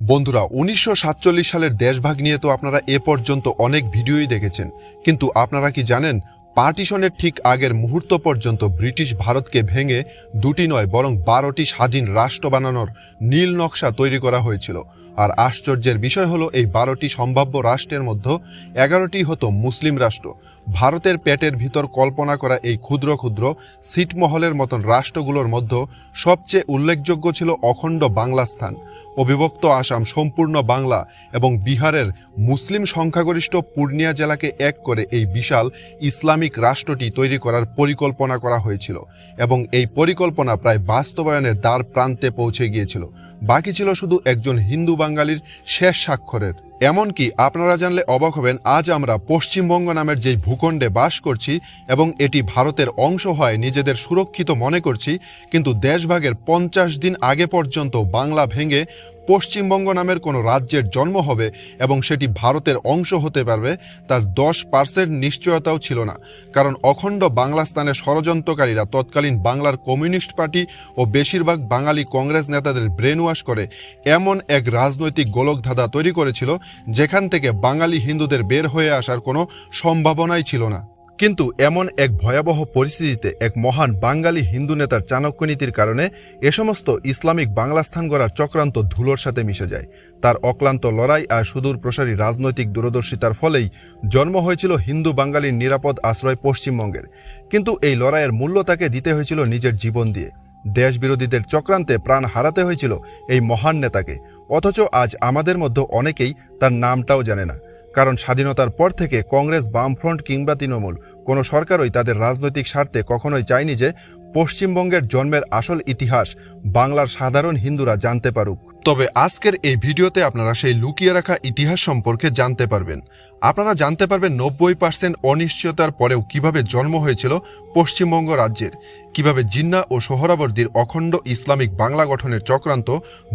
বন্ধুরা ১৯৪৭ সালের দেশভাগ নিয়ে তো আপনারা এ পর্যন্ত অনেক ভিডিওই দেখেছেন, কিন্তু আপনারা কি জানেন পার্টিশনের ঠিক আগের মুহূর্ত পর্যন্ত ব্রিটিশ ভারতকে ভেঙে দুটি নয় বরং ১২টি স্বাধীন রাষ্ট্র বানানোর নীল নকশা তৈরি করা হয়েছিল। আর আশ্চর্যের বিষয় হলো এই ১২টি সম্ভাব্য রাষ্ট্রের মধ্যে ১১টি হতো মুসলিম রাষ্ট্র। ভারতের পেটের ভিতর কল্পনা করা এই ক্ষুদ্র ক্ষুদ্র ছিটমহলের মতন রাষ্ট্রগুলোর মধ্যে সবচেয়ে উল্লেখযোগ্য ছিল অখণ্ড বাংলা স্থান, অবিভক্ত আসাম, সম্পূর্ণ বাংলা এবং বিহারের মুসলিম সংখ্যাগরিষ্ঠ পূর্ণিয়া জেলাকে এক করে এই বিশাল ইসলামিক রাষ্ট্রটি তৈরি করার পরিকল্পনা করা হয়েছিল এবং এই পরিকল্পনা প্রায় বাস্তবায়নের দ্বার প্রান্তে পৌঁছে গিয়েছিল। বাকি ছিল শুধু একজন হিন্দু বাঙালির শেষ স্বাক্ষরের। এমনকি আপনারা জানলে অবাক হবেন, আজ আমরা পশ্চিমবঙ্গ নামের যেই ভূখণ্ডে বাস করছি এবং এটি ভারতের অংশ হয় নিজেদের সুরক্ষিত মনে করছি, কিন্তু দেশভাগের ৫০ দিন আগে পর্যন্ত বাংলা ভেঙে পশ্চিমবঙ্গ নামের কোনো রাজ্যের জন্ম হবে এবং সেটি ভারতের অংশ হতে পারবে তার ১০% নিশ্চয়তাও ছিল না। কারণ অখণ্ড বাংলা স্থানে ষড়যন্ত্রকারীরা তৎকালীন বাংলার কমিউনিস্ট পার্টি ও বেশিরভাগ বাঙালি কংগ্রেস নেতাদের ব্রেন ওয়াশ করে এমন এক রাজনৈতিক গোলকধাঁধা তৈরি করেছিল যেখান থেকে বাঙালি হিন্দুদের বের হয়ে আসার কোনো সম্ভাবনাই ছিল না। কিন্তু এমন এক ভয়াবহ পরিস্থিতিতে এক মহান বাঙালি হিন্দু নেতার চাণক্যনীতির কারণে এ সমস্ত ইসলামিক বাংলা স্থান গড়ার চক্রান্ত ধুলোর সাথে মিশে যায়। তার অক্লান্ত লড়াই আর সুদূর প্রসারী রাজনৈতিক দূরদর্শিতার ফলেই জন্ম হয়েছিল হিন্দু বাঙালির নিরাপদ আশ্রয় পশ্চিমবঙ্গের। কিন্তু এই লড়াইয়ের মূল্য তাকে দিতে হয়েছিল নিজের জীবন দিয়ে। দেশ বিরোধীদের চক্রান্তে প্রাণ হারাতে হয়েছিল এই মহান নেতাকে। অথচ আজ আমাদের মধ্যে অনেকেই তার নামটাও জানে না, কারণ স্বাধীনতার পর থেকে কংগ্রেস, বামফ্রন্ট কিংবা তৃণমূল কোনো সরকারই তাদের রাজনৈতিক স্বার্থে কখনোই চায়নি যে পশ্চিমবঙ্গের জন্মের আসল ইতিহাস বাংলার সাধারণ হিন্দুরা জানতে পারুক। তবে আজকের এই ভিডিওতে আপনারা সেই লুকিয়ে রাখা ইতিহাস সম্পর্কে জানতে পারবেন। আপনারা জানতে পারবেন ৯০% অনিশ্চয়তার পরেও কিভাবে জন্ম হয়েছিল পশ্চিমবঙ্গ রাজ্যের, কিভাবে জিন্না ও সোহরাবর্দীর অখণ্ড ইসলামিক বাংলা গঠনের চক্রান্ত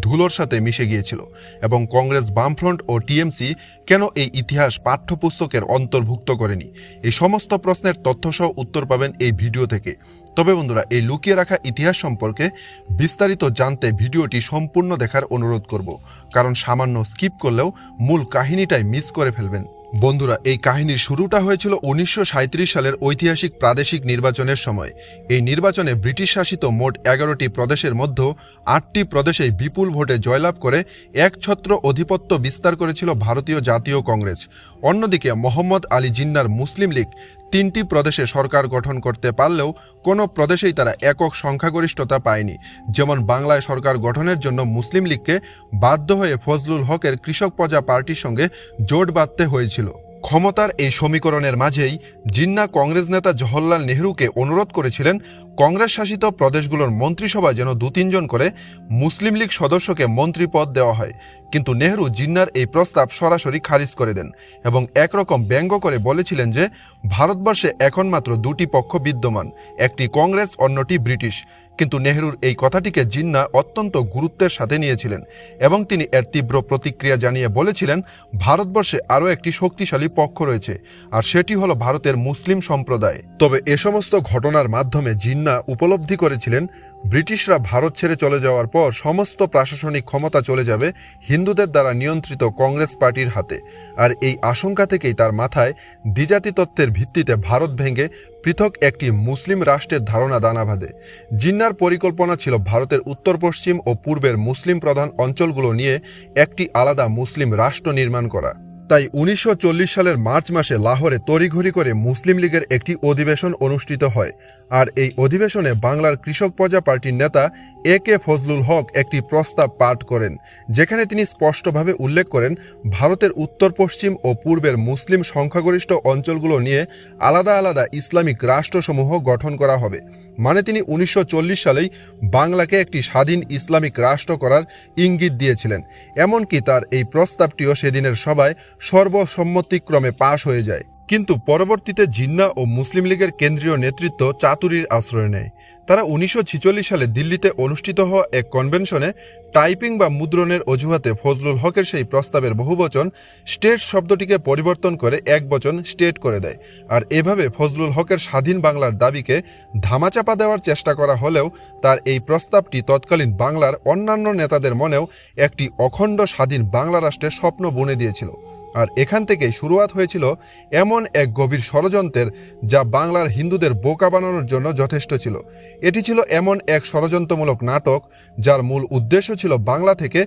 ধুলোর সাথে মিশে গিয়েছিল এবং কংগ্রেস, বামফ্রন্ট ও টিএমসি কেন এই ইতিহাস পাঠ্যপুস্তকের অন্তর্ভুক্ত করেনি। এই সমস্ত প্রশ্নের তথ্যসহ উত্তর পাবেন এই ভিডিও থেকে। তবে বন্ধুরা, এই লুকিয়ে রাখা ইতিহাস সম্পর্কে বিস্তারিত জানতে ভিডিওটি সম্পূর্ণ দেখার অনুরোধ করব, কারণ সামান্য স্কিপ করলেও মূল কাহিনীটাই মিস করে ফেলবেন। বন্ধুরা, এই কাহিনীর শুরুটা হয়েছিল ১৯৩৭ সালের ঐতিহাসিক প্রাদেশিক নির্বাচনের সময়। এই নির্বাচনে ব্রিটিশ শাসিত মোট ১১টি প্রদেশের মধ্যে ৮টি প্রদেশেই বিপুল ভোটে জয়লাভ করে একছত্র আধিপত্য বিস্তার করেছিল ভারতীয় জাতীয় কংগ্রেস। অন্যদিকে মোহাম্মদ আলী জিন্নার মুসলিম লীগ ৩টি প্রদেশে সরকার গঠন করতে পারলেও কোনো প্রদেশেই তারা একক সংখ্যাগরিষ্ঠতা পায়নি। যেমন বাংলায় সরকার গঠনের জন্য মুসলিম লীগকে বাধ্য হয়ে ফজলুল হকের কৃষক প্রজা পার্টির সঙ্গে জোট বাঁধতে হয়েছিল। ক্ষমতার এই সমীকরণের মাঝেই জিন্না কংগ্রেস নেতা জওহরলাল নেহরুকে অনুরোধ করেছিলেন কংগ্রেস শাসিত প্রদেশগুলোর মন্ত্রিসভায় যেন ২-৩ জন করে মুসলিম লীগ সদস্যকে মন্ত্রী পদ দেওয়া হয়। কিন্তু নেহরু জিন্নার এই প্রস্তাব সরাসরি খারিজ করে দেন এবং একরকম ব্যঙ্গ করে বলেছিলেন যে ভারতবর্ষে এখন মাত্র দুটি পক্ষ বিদ্যমান, একটি কংগ্রেস, অন্যটি ব্রিটিশ। কিন্তু নেহরুর এই কথাটিকে জিন্না অত্যন্ত গুরুত্বের সাথে নিয়েছিলেন এবং তিনি এর তীব্র প্রতিক্রিয়া জানিয়ে বলেছিলেন ভারতবর্ষে আরও একটি শক্তিশালী পক্ষ রয়েছে, আর সেটি হলো ভারতের মুসলিম সম্প্রদায়। তবে এ সমস্ত ঘটনার মাধ্যমে জিন্না উপলব্ধি করেছিলেন ব্রিটিশরা ভারত ছেড়ে চলে যাওয়ার পর সমস্ত প্রশাসনিক ক্ষমতা চলে যাবে হিন্দুদের দ্বারা নিয়ন্ত্রিত কংগ্রেস পার্টির হাতে। আর এই আশঙ্কা থেকেই তার মাথায় দ্বিজাতি তত্ত্বের ভিত্তিতে ভারত ভেঙে পৃথক একটি মুসলিম রাষ্ট্রের ধারণা দানা বাঁধে। জিন্নার পরিকল্পনা ছিল ভারতের উত্তর পশ্চিম ও পূর্বের মুসলিম প্রধান অঞ্চলগুলো নিয়ে একটি আলাদা মুসলিম রাষ্ট্র নির্মাণ করা। তাই ১৯৪০ সালের মার্চ মাসে লাহোরে তড়িঘড়ি করে মুসলিম লীগের একটি অধিবেশন অনুষ্ঠিত হয়। আর এই অধিবেশনে বাংলার কৃষক প্রজা পার্টির নেতা এ.কে. ফজলুল হক একটি প্রস্তাব পাঠ করেন, যেখানে তিনি স্পষ্টভাবে উল্লেখ করেন ভারতের উত্তর পশ্চিম ও পূর্বের মুসলিম সংখ্যাগরিষ্ঠ অঞ্চলগুলো নিয়ে আলাদা আলাদা ইসলামিক রাষ্ট্রসমূহ গঠন করা হবে। মানে তিনি ১৯৪০ সালেই বাংলাকে একটি স্বাধীন ইসলামিক রাষ্ট্র করার ইঙ্গিত দিয়েছিলেন। এমনকি তার এই প্রস্তাবটিও সেদিনের সভায় সর্বসম্মতিক্রমে পাশ হয়ে যায়। কিন্তু পরবর্তীতে জিন্না ও মুসলিম লীগের কেন্দ্রীয় নেতৃত্ব চাতুরীর আশ্রয় নেয়। তারা 1946 সালে দিল্লিতে অনুষ্ঠিত হওয়া এক কনভেনশনে টাইপিং বা মুদ্রণের অজুহাতে ফজলুল হকের সেই প্রস্তাবের বহুবচন স্টেট শব্দটিকে পরিবর্তন করে একবচন স্টেট করে দেয়। আর এভাবে ফজলুল হকের স্বাধীন বাংলার দাবিকে ধামাচাপা দেওয়ার চেষ্টা করা হলেও তার এই প্রস্তাবটি তৎকালীন বাংলার অন্যান্য নেতাদের মনেও একটি অখণ্ড স্বাধীন বাংলা রাষ্ট্রের স্বপ্ন বুনে দিয়েছিল। আর এখান থেকেই শুরুয়াত হয়েছিল এমন এক গভীর ষড়যন্ত্রের, যা বাংলার হিন্দুদের বোকা বানানোর জন্য যথেষ্ট ছিল। এটি ছিল এমন এক ষড়যন্ত্রমূলক নাটক যার মূল উদ্দেশ্য ছিল বাংলা থেকে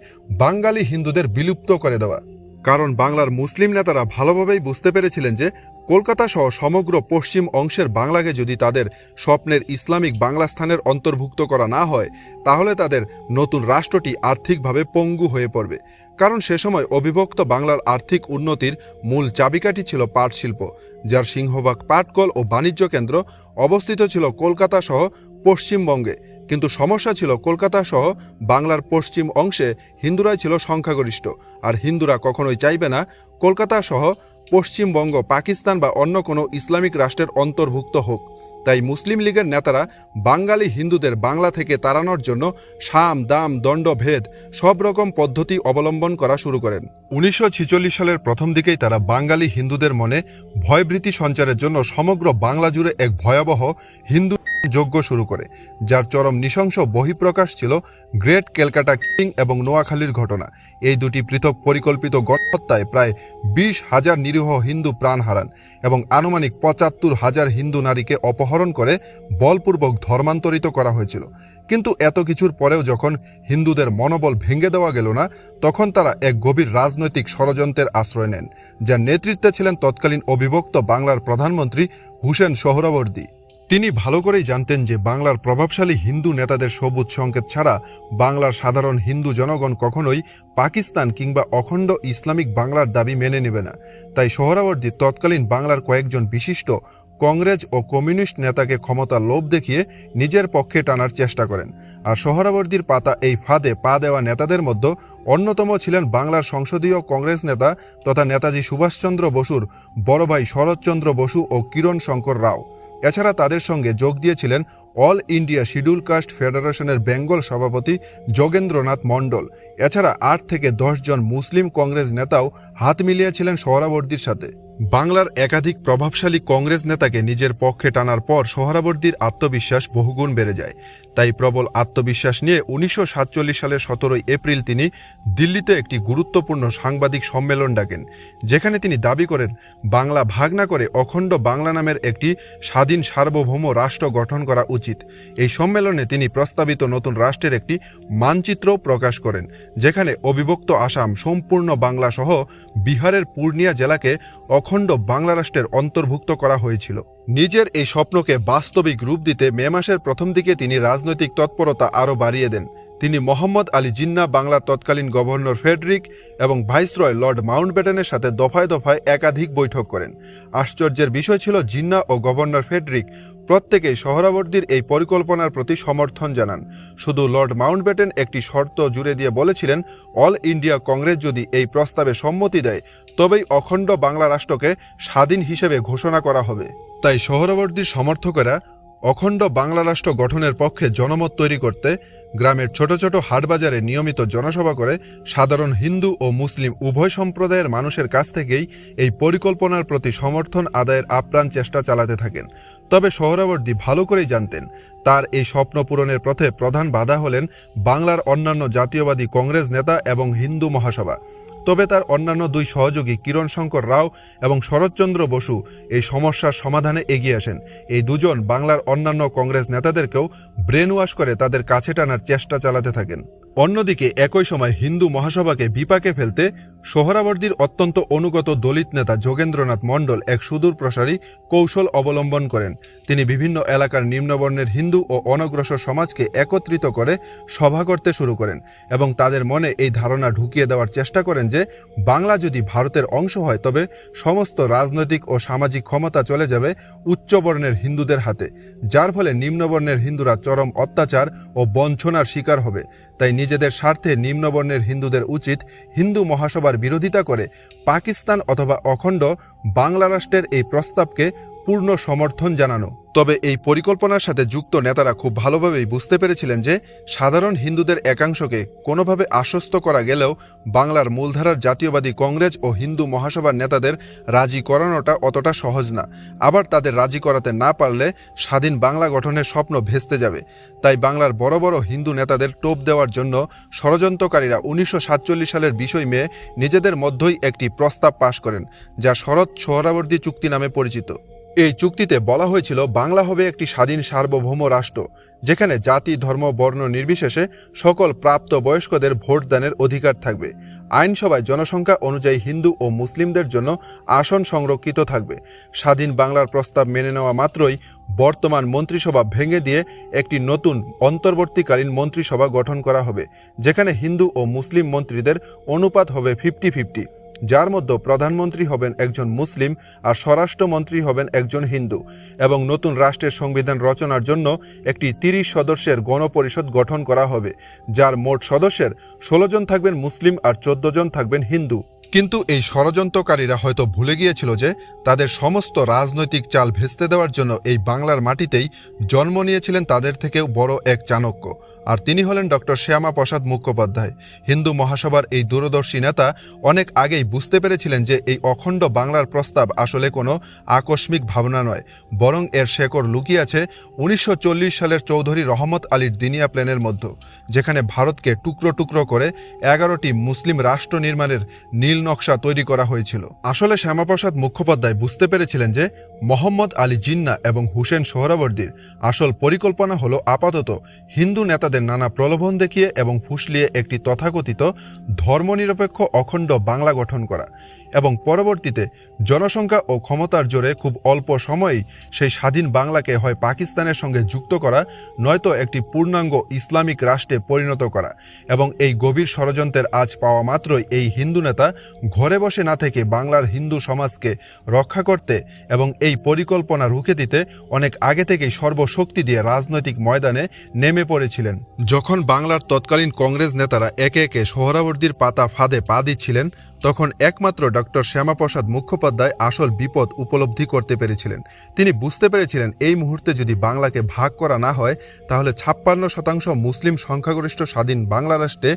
বাঙালি হিন্দুদের বিলুপ্ত করে দেওয়া। কারণ বাংলার মুসলিম নেতারা ভালোভাবেই বুঝতে পেরেছিলেন যে কলকাতা সহ সমগ্র পশ্চিম অংশের বাংলাকে যদি তাদের স্বপ্নের ইসলামিক বাংলা স্থানের অন্তর্ভুক্ত করা না হয়, তাহলে তাদের নতুন রাষ্ট্রটি আর্থিকভাবে পঙ্গু হয়ে পড়বে। কারণ সে সময় অবিভক্ত বাংলার আর্থিক উন্নতির মূল চাবিকাঠি ছিল পাট শিল্প, যার সিংহভাগ পাটকল ও বাণিজ্য কেন্দ্র অবস্থিত ছিল কলকাতা সহ পশ্চিমবঙ্গে। কিন্তু সমস্যা ছিল কলকাতা সহ বাংলার পশ্চিম অংশে হিন্দুরাই ছিল সংখ্যাগরিষ্ঠ, আর হিন্দুরা কখনোই চাইবে না কলকাতা সহ পশ্চিমবঙ্গ পাকিস্তান বা অন্য কোনো ইসলামিক রাষ্ট্রের অন্তর্ভুক্ত হোক। তাই মুসলিম লীগের নেতারা বাঙালি হিন্দুদের বাংলা থেকে তাড়ানোর জন্য সাম দাম দণ্ড ভেদ সব রকম পদ্ধতি অবলম্বন করা শুরু করেন। 1946 সালের প্রথম দিকেই তারা বাঙালি হিন্দুদের মনে ভয়ভীতি সঞ্চারের জন্য সমগ্র বাংলা জুড়ে এক ভয়াবহ হিন্দু যজ্ঞ শুরু করে, যার চরম নৃশংস বহিঃপ্রকাশ ছিল গ্রেট ক্যালকাটা কিং এবং নোয়াখালীর ঘটনা। এই দুটি পৃথক পরিকল্পিত গণহত্যায় প্রায় 20,000 নিরীহ হিন্দু প্রাণ হারান এবং আনুমানিক 75,000 হিন্দু নারীকে অপহরণ করে বলপূর্বক ধর্মান্তরিত করা হয়েছিল। কিন্তু এত কিছুর পরেও যখন হিন্দুদের মনোবল ভেঙে দেওয়া গেল না, তখন তারা এক গভীর রাজনৈতিক ষড়যন্ত্রের আশ্রয় নেন, যার নেতৃত্বে ছিলেন তৎকালীন অবিভক্ত বাংলার প্রধানমন্ত্রী হুসেন সোহরাওয়ার্দী। তিনি ভালো করেই জানতেন যে বাংলার প্রভাবশালী হিন্দু নেতাদের সবুজ সংকেত ছাড়া বাংলার সাধারণ হিন্দু জনগণ কখনোই পাকিস্তান কিংবা অখণ্ড ইসলামিক বাংলার দাবি মেনে নেবে না। তাই সোহরাওয়ার্দী তৎকালীন বাংলার কয়েকজন বিশিষ্ট কংগ্রেস ও কমিউনিস্ট নেতাকে ক্ষমতার লোভ দেখিয়ে নিজের পক্ষে টানার চেষ্টা করেন। আর সোহরাওয়ার্দীর পাতা এই ফাঁদে পা দেওয়া নেতাদের মধ্যে অন্যতম ছিলেন বাংলার সংসদীয় কংগ্রেস নেতা তথা নেতাজি সুভাষচন্দ্র বসুর বড় ভাই শরৎচন্দ্র বসু ও কিরণ শঙ্কর রাও। এছাড়া তাদের সঙ্গে যোগ দিয়েছিলেন অল ইন্ডিয়া শিডিউল কাস্ট ফেডারেশনের বেঙ্গল সভাপতি যোগেন্দ্রনাথ মণ্ডল। এছাড়া 8 থেকে 10 জন মুসলিম কংগ্রেস নেতাও হাত মিলিয়েছিলেন সোহরাওয়ার্দীর সাথে। বাংলার একাধিক প্রভাবশালী কংগ্রেস নেতাকে নিজের পক্ষে টানার পর সোহরাওয়ার্দীর আত্মবিশ্বাস বহুগুণ বেড়ে যায়। তাই প্রবল আত্মবিশ্বাস নিয়ে 1947 সালের 17 এপ্রিল তিনি দিল্লিতে একটি গুরুত্বপূর্ণ সাংবাদিক সম্মেলন ডাকেন, যেখানে তিনি দাবি করেন বাংলা ভাগ না করে অখণ্ড বাংলা নামের একটি স্বাধীন সার্বভৌম রাষ্ট্র গঠন করা উচিত। এই সম্মেলনে তিনি প্রস্তাবিত নতুন রাষ্ট্রের একটি মানচিত্র প্রকাশ করেন, যেখানে অবিভক্ত আসাম, সম্পূর্ণ বাংলা সহ বিহারের পূর্ণিয়া জেলাকে অখণ্ড বাংলা রাষ্ট্রের অন্তর্ভুক্ত করা হয়েছিল। নিজের এই স্বপ্নকে বাস্তবিক রূপ দিতে মে মাসের প্রথম দিকে তিনি রাজনৈতিক তৎপরতা আরও বাড়িয়ে দেন। তিনি মোহাম্মদ আলী জিন্নাহ, বাংলার তৎকালীন গভর্নর ফ্রেডরিক এবং ভাইসরয় লর্ড মাউন্টব্যাটেনের সাথে দফায় দফায় একাধিক বৈঠক করেন। আশ্চর্যের বিষয় ছিল জিন্নাহ ও গভর্নর ফ্রেডরিক প্রত্যেকেই সোহরাওয়ার্দীর এই পরিকল্পনার প্রতি সমর্থন জানান। শুধু লর্ড মাউন্টব্যাটেন একটি শর্ত জুড়ে দিয়ে বলেছিলেন, অল ইন্ডিয়া কংগ্রেস যদি এই প্রস্তাবে সম্মতি দেয় তবেই অখণ্ড বাংলা রাষ্ট্রকে স্বাধীন হিসেবে ঘোষণা করা হবে। তাই সোহরাওয়ার্দীর সমর্থকেরা অখণ্ড বাংলা রাষ্ট্র গঠনের পক্ষে জনমত তৈরি করতে গ্রামের ছোট ছোট হাটবাজারে নিয়মিত জনসভা করে সাধারণ হিন্দু ও মুসলিম উভয় সম্প্রদায়ের মানুষের কাছ থেকেই এই পরিকল্পনার প্রতি সমর্থন আদায়ের আপ্রাণ চেষ্টা চালাতে থাকেন। তবে সোহরাওয়ার্দী ভালো করেই জানতেন তার এই স্বপ্ন পূরণের পথে প্রধান বাধা হলেন বাংলার অন্যান্য জাতীয়বাদী কংগ্রেস নেতা এবং হিন্দু মহাসভা। তবে তার অন্যান্য দুই সহযোগী কিরণ শঙ্কর রাও এবং শরৎচন্দ্র বসু এই সমস্যার সমাধানে এগিয়ে আসেন। এই দুজন বাংলার অন্যান্য কংগ্রেস নেতাদেরকেও ব্রেন ওয়াশ করে তাদের কাছে টানার চেষ্টা চালাতে থাকেন। অন্যদিকে একই সময় হিন্দু মহাসভাকে বিপাকে ফেলতে সোহরাওয়ার্দীর অত্যন্ত অনুগত দলিত নেতা যোগেন্দ্রনাথ মণ্ডল এক সুদূর প্রসারী কৌশল অবলম্বন করেন। তিনি বিভিন্ন এলাকার নিম্নবর্ণের হিন্দু ও অনগ্রসর সমাজকে একত্রিত করে সভা করতে শুরু করেন এবং তাদের মনে এই ধারণা ঢুকিয়ে দেওয়ার চেষ্টা করেন যে বাংলা যদি ভারতের অংশ হয় তবে সমস্ত রাজনৈতিক ও সামাজিক ক্ষমতা চলে যাবে উচ্চবর্ণের হিন্দুদের হাতে, যার ফলে নিম্নবর্ণের হিন্দুরা চরম অত্যাচার ও বঞ্চনার শিকার হবে। তাই নিজেদের স্বার্থে নিম্নবর্ণের হিন্দুদের উচিত হিন্দু মহাসভার বিরোধিতা করে পাকিস্তান অথবা অখণ্ড বাংলা রাষ্ট্রের এই প্রস্তাবকে পূর্ণ সমর্থন জানানো। তবে এই পরিকল্পনার সাথে যুক্ত নেতারা খুব ভালোভাবেই বুঝতে পেরেছিলেন যে সাধারণ হিন্দুদের একাংশকে কোনোভাবে আশ্বস্ত করা গেলেও বাংলার মূলধারার জাতীয়বাদী কংগ্রেস ও হিন্দু মহাসভার নেতাদের রাজি করানোটা অতটা সহজ না। আবার তাদের রাজি করাতে না পারলে স্বাধীন বাংলা গঠনের স্বপ্ন ভেস্তে যাবে। তাই বাংলার বড় বড় হিন্দু নেতাদের টোপ দেওয়ার জন্য ষড়যন্ত্রকারীরা 1947 সালের 20 মে নিজেদের মধ্যেই একটি প্রস্তাব পাশ করেন, যা শরৎ সোহরাওয়ার্দী চুক্তি নামে পরিচিত। এই চুক্তিতে বলা হয়েছিল বাংলা হবে একটি স্বাধীন সার্বভৌম রাষ্ট্র, যেখানে জাতি ধর্ম বর্ণ নির্বিশেষে সকল প্রাপ্তবয়স্কদের ভোটদানের অধিকার থাকবে। আইনসভায় জনসংখ্যা অনুযায়ী হিন্দু ও মুসলিমদের জন্য আসন সংরক্ষিত থাকবে। স্বাধীন বাংলার প্রস্তাব মেনে নেওয়া মাত্রই বর্তমান মন্ত্রিসভা ভেঙে দিয়ে একটি নতুন অন্তর্বর্তীকালীন মন্ত্রিসভা গঠন করা হবে, যেখানে হিন্দু ও মুসলিম মন্ত্রীদের অনুপাত হবে 50-50, যার মধ্যে প্রধানমন্ত্রী হবেন একজন মুসলিম আর স্বরাষ্ট্রমন্ত্রী হবেন একজন হিন্দু। এবং নতুন রাষ্ট্রের সংবিধান রচনার জন্য একটি 30 সদস্যের গণপরিষদ গঠন করা হবে, যার মোট সদস্যের 16 জন থাকবেন মুসলিম আর 14 জন থাকবেন হিন্দু। কিন্তু এই ষড়যন্ত্রকারীরা হয়তো ভুলে গিয়েছিল যে তাদের সমস্ত রাজনৈতিক চাল ভেস্তে দেওয়ার জন্য এই বাংলার মাটিতেই জন্ম নিয়েছিলেন তাদের থেকেও বড় এক চাণক্য, আর তিনি হলেন ডক্টর শ্যামাপ্রসাদ মুখোপাধ্যায়। হিন্দু মহাসভার এই দূরদর্শী নেতা অনেক আগেই বুঝতে পেরেছিলেন যে এই অখণ্ড বাংলার প্রস্তাব আসলে কোনো আকস্মিক ভাবনা নয়, বরং এর শেকড় লুকিয়ে আছে 1940 সালের চৌধুরী রহমত আলীর দিনিয়া প্ল্যানের মধ্যে, যেখানে ভারতকে টুকরো টুকরো করে 11টি মুসলিম রাষ্ট্র নির্মাণের নীল নকশা তৈরি করা হয়েছিল। আসলে শ্যামাপ্রসাদ মুখোপাধ্যায় বুঝতে পেরেছিলেন যে মোহাম্মদ আলী জিন্নাহ এবং হুসেন সোহরাওয়ার্দীর আসল পরিকল্পনা হলো আপাতত হিন্দু নেতাদের নানা প্রলোভন দেখিয়ে এবং ফুসলিয়ে একটি তথাকথিত ধর্মনিরপেক্ষ অখণ্ড বাংলা গঠন করা, এবং পরবর্তীতে জনসংখ্যা ও ক্ষমতার জোরে খুব অল্প সময়েই সেই স্বাধীন বাংলাকে হয় পাকিস্তানের সঙ্গে যুক্ত করা, নয়তো একটি পূর্ণাঙ্গ ইসলামিক রাষ্ট্রে পরিণত করা। এবং এই গভীর ষড়যন্ত্রের আজ পাওয়া মাত্রই এই হিন্দু নেতা ঘরে বসে না থেকে বাংলার হিন্দু সমাজকে রক্ষা করতে এবং এই পরিকল্পনা রুখে দিতে অনেক আগে থেকেই সর্বশক্তি দিয়ে রাজনৈতিক ময়দানে নেমে পড়েছিলেন। যখন বাংলার তৎকালীন কংগ্রেস নেতারা একে একে সোহরাওয়ার্দীর পাতা ফাঁদে পা দিচ্ছিলেন, তখন একমাত্র ডক্টর শ্যামাপ্রসাদ মুখোপাধ্যায় আসল বিপদ উপলব্ধি করতে পেরেছিলেন। তিনি বুঝতে পেরেছিলেন এই মুহূর্তে যদি বাংলাকে ভাগ করা না হয়, তাহলে 56% মুসলিম সংখ্যাগরিষ্ঠ স্বাধীন বাংলা রাষ্ট্রে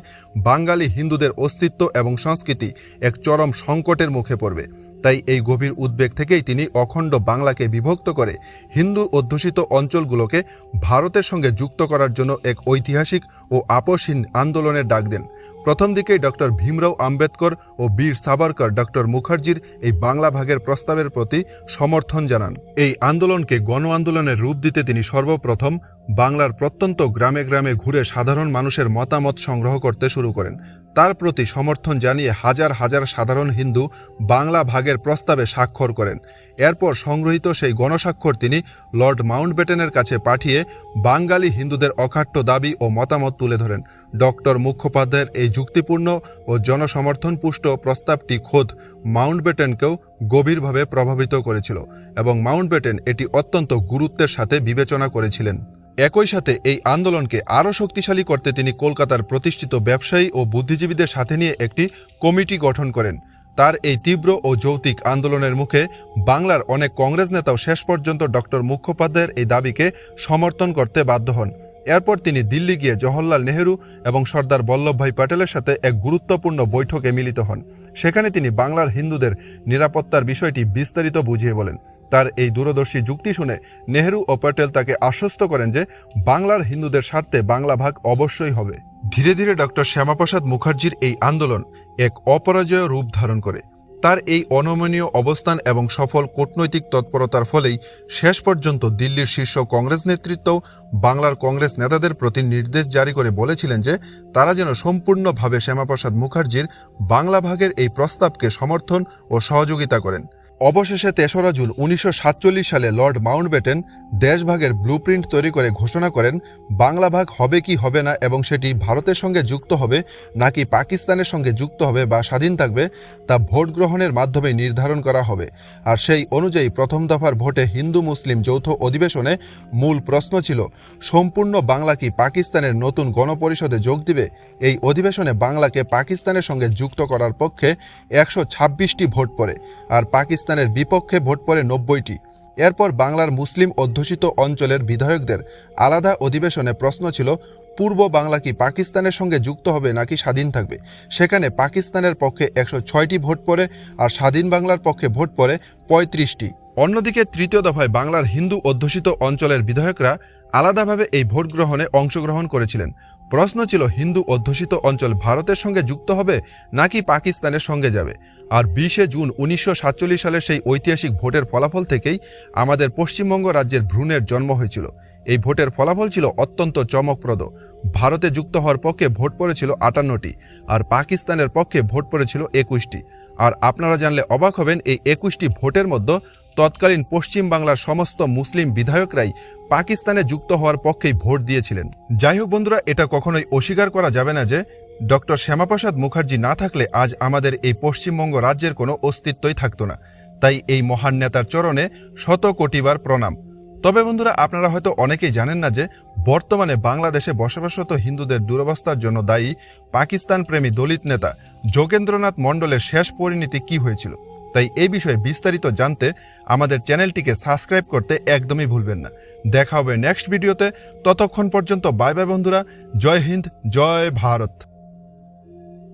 বাঙালি হিন্দুদের অস্তিত্ব এবং সংস্কৃতি এক চরম সংকটের মুখে পড়বে। তাই এই গভীর উদ্বেগ থেকেই তিনি অখণ্ড বাংলাকে বিভক্ত করে হিন্দু অধ্যুষিত অঞ্চলগুলোকে ভারতের সঙ্গে যুক্ত করার জন্য এক ঐতিহাসিক ও আপোষহীন আন্দোলনের ডাক দেন। প্রথম দিকেই ডক্টর ভীমরাও আম্বেদকর ও বীর সাভারকর ডক্টর মুখার্জির এই বাংলা ভাগের প্রস্তাবের প্রতি সমর্থন জানান। এই আন্দোলনকে গণ আন্দোলনের রূপ দিতে তিনি সর্বপ্রথম বাংলার প্রত্যন্ত গ্রামে গ্রামে ঘুরে সাধারণ মানুষের মতামত সংগ্রহ করতে শুরু করেন। তার প্রতি সমর্থন জানিয়ে হাজার হাজার সাধারণ হিন্দু বাংলা ভাগের প্রস্তাবে স্বাক্ষর করেন। এরপর সংগৃহীত সেই গণস্বাক্ষর তিনি লর্ড মাউন্টব্যাটেনের কাছে পাঠিয়ে বাঙালি হিন্দুদের অকাট্য দাবি ও মতামত তুলে ধরেন। ডক্টর মুখোপাধ্যায়ের এই যুক্তিপূর্ণ ও জনসমর্থনপুষ্ট প্রস্তাবটি খোদ মাউন্টব্যাটেনকেও গভীরভাবে প্রভাবিত করেছিল এবং মাউন্টব্যাটেন এটি অত্যন্ত গুরুত্বের সাথে বিবেচনা করেছিলেন। একই সাথে এই আন্দোলনকে আরও শক্তিশালী করতে তিনি কলকাতার প্রতিষ্ঠিত ব্যবসায়ী ও বুদ্ধিজীবীদের সাথে নিয়ে একটি কমিটি গঠন করেন। তার এই তীব্র ও যৌক্তিক আন্দোলনের মুখে বাংলার অনেক কংগ্রেস নেতাও শেষ পর্যন্ত ডক্টর মুখোপাধ্যায়ের এই দাবিকে সমর্থন করতে বাধ্য হন। এরপর তিনি দিল্লি গিয়ে জওহরলাল নেহেরু এবং সর্দার বল্লভভাই প্যাটেলের সাথে এক গুরুত্বপূর্ণ বৈঠকে মিলিত হন। সেখানে তিনি বাংলার হিন্দুদের নিরাপত্তার বিষয়টি বিস্তারিত বুঝিয়ে বলেন। তার এই দূরদর্শী যুক্তি শুনে নেহেরু ও প্যাটেল তাকে আশ্বস্ত করেন যে বাংলার হিন্দুদের স্বার্থে বাংলা ভাগ অবশ্যই হবে। ধীরে ধীরে ডক্টর শ্যামাপ্রসাদ মুখার্জির এই আন্দোলন এক অপরাজেয় রূপ ধারণ করে। তার এই অনমনীয় অবস্থান এবং সফল কূটনৈতিক তৎপরতার ফলেই শেষ পর্যন্ত দিল্লির শীর্ষ কংগ্রেস নেতৃত্বও বাংলার কংগ্রেস নেতাদের প্রতি নির্দেশ জারি করে বলেছিলেন যে তারা যেন সম্পূর্ণভাবে শ্যামাপ্রসাদ মুখার্জির বাংলা ভাগের এই প্রস্তাবকে সমর্থন ও সহযোগিতা করেন। অবশেষে 3রা জুন 1947 সালে লর্ড মাউন্টব্যাটেন দেশভাগের ব্লুপ্রিন্ট তৈরি করে ঘোষণা করেন বাংলা ভাগ হবে কি হবে না এবং সেটি ভারতের সঙ্গে যুক্ত হবে নাকি পাকিস্তানের সঙ্গে যুক্ত হবে বা স্বাধীন থাকবে তা ভোট গ্রহণের মাধ্যমে নির্ধারণ করা হবে। আর সেই অনুযায়ী প্রথম দফার ভোটে হিন্দু মুসলিম যৌথ অধিবেশনে মূল প্রশ্ন ছিল সম্পূর্ণ বাংলা কি পাকিস্তানের নতুন গণপরিষদে যোগ দিবে। এই অধিবেশনে বাংলাকে পাকিস্তানের সঙ্গে যুক্ত করার পক্ষে 126টি ভোট পড়ে আর পাকিস্তানের বিপক্ষে ভোট পড়ে 90টি। এরপর বাংলার মুসলিম অধ্যুষিত অঞ্চলের বিধায়কদের আলাদা অধিবেশনে প্রশ্ন ছিল, পূর্ব বাংলা কি পাকিস্তানের সঙ্গে যুক্ত হবে নাকি স্বাধীন থাকবে। সেখানে পাকিস্তানের পক্ষে 106টি ভোট পড়ে আর স্বাধীন বাংলার পক্ষে ভোট পড়ে 35টি। অন্যদিকে তৃতীয় দফায় বাংলার হিন্দু অধ্যুষিত অঞ্চলের বিধায়করা আলাদাভাবে এই ভোট গ্রহণে অংশগ্রহণ করেছিলেন। প্রশ্ন ছিল, হিন্দু অধ্যুষিত অঞ্চল ভারতের সঙ্গে যুক্ত হবে নাকি পাকিস্তানের সঙ্গে যাবে। আর 20শে জুন 1947 সালের সেই ঐতিহাসিক ভোটের ফলাফল থেকেই আমাদের পশ্চিমবঙ্গ রাজ্যের ভ্রূণের জন্ম হয়েছিল। এই ভোটের ফলাফল ছিল অত্যন্ত চমকপ্রদ। ভারতে যুক্ত হওয়ার পক্ষে ভোট পড়েছিল 58টি আর পাকিস্তানের পক্ষে ভোট পড়েছিল 21টি। আর আপনারা জানলে অবাক হবেন, এই 21টি ভোটের মধ্যে তৎকালীন পশ্চিম বাংলার সমস্ত মুসলিম বিধায়করাই পাকিস্তানে যুক্ত হওয়ার পক্ষেই ভোট দিয়েছিলেন। যাই হোক বন্ধুরা, এটা কখনোই অস্বীকার করা যাবে না যে ডক্টর শ্যামাপ্রসাদ মুখার্জি না থাকলে আজ আমাদের এই পশ্চিমবঙ্গ রাজ্যের কোনো অস্তিত্বই থাকতো না। তাই এই মহান নেতার চরণে শত কোটিবার প্রণাম। তবে বন্ধুরা, আপনারা হয়তো অনেকেই জানেন না যে বর্তমানে বাংলাদেশে বসবাসরত হিন্দুদের দুরবস্থার জন্য দায়ী পাকিস্তান প্রেমী দলিত নেতা যোগেন্দ্রনাথ মণ্ডলের শেষ পরিণতি কি হয়েছিল। তাই এই বিষয়ে বিস্তারিত জানতে আমাদের চ্যানেলটিকে সাবস্ক্রাইব করতে একদমই ভুলবেন না। দেখা হবে নেক্সট ভিডিওতে। ততক্ষণ পর্যন্ত বাই বাই বন্ধুরা। জয় হিন্দ, জয় ভারত।